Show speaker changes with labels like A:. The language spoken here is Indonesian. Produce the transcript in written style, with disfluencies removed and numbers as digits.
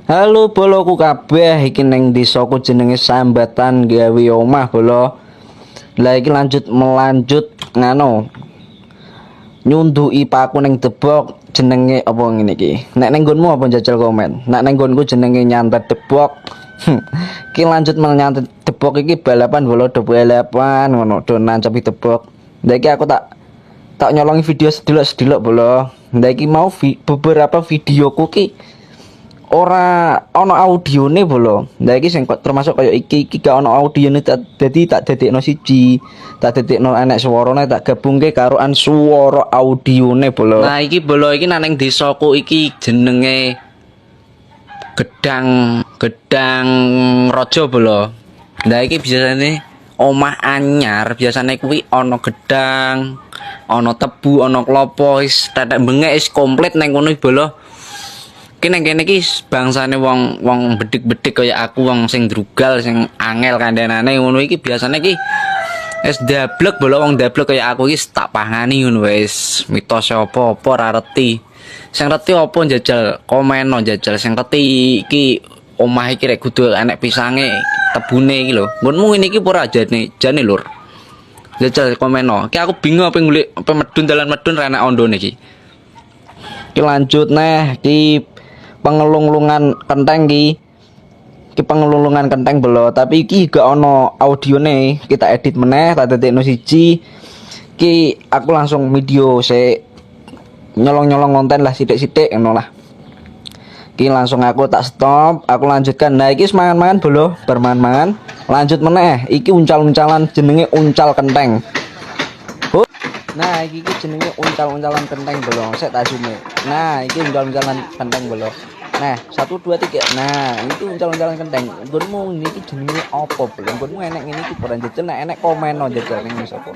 A: Halo boloku kabeh, iki ning desaku jenenge Sambatan gawe omah bolo. Lah iki melanjut ngano. Nyunduki paku ning debok jenenge apa ngene iki. Nek ning nggonmu apa jajal komen. Nek ning nggonku jenenge nyantet debok. Iki lanjut menyantet debok iki balapan bolo do balapan ngono do nancepi debok. Lah iki aku tak nyolongi video sedilok-sedilok bolo. Lah iki mau beberapa videoku ki ora ono audione bolo. Lah iki sing termasuk kaya iki gak ono audione dadi tak dadekno siji. Tak dadekno enek suarane tak gabungke karo suara audione bolo. Nah iki bolo iki nang desaku iki jenenge Gedang Raja bolo. Lah iki biasane omah anyar biasane kuwi ono gedang, ono tebu, ono klopo wis tetek bengek wis komplit nang kono bolo. Kene iki bangsane wong bedik-bedik kaya aku wong sing drugal sing angel kandhanane ngono iki biasane iki wis dablek bolo wong dablek kaya aku iki tak pangani ngono wis mitos apa-apa ora reti. Sing reti apa njajal komeno njajal sing reti iki omah iki rek kudu enek pisange tebune iki lho. Nggonmu ngene iki ora jane lur. Njajal komeno. Ki aku bingung apa ngulik apa medun dalan medun ra enek ondone iki. Ki lanjut neh ki pengelunglungan kenteng ki pengelunglungan kenteng belo tapi iki gak ono audione kita edit meneh tak dadekno siji ki aku langsung video se nyolong konten lah sithik-sithik ngono lah ki langsung aku tak stop aku lanjutkan. Nah iki semangan-mangan belo bermangan lanjut meneh iki uncal-uncalan jenenge uncal kenteng. Nah iki jenenge uncal-uncalan kenteng bolo. Sik tak zoom. Nah iki uncal-uncalan kenteng bolo. Nah 1 2 3. Nah itu uncal-uncalan kenteng. Nggonmu iki jenenge apa bolo? Nggonmu enek ngene iki ora jajal nek enek komen jajal ning sapa.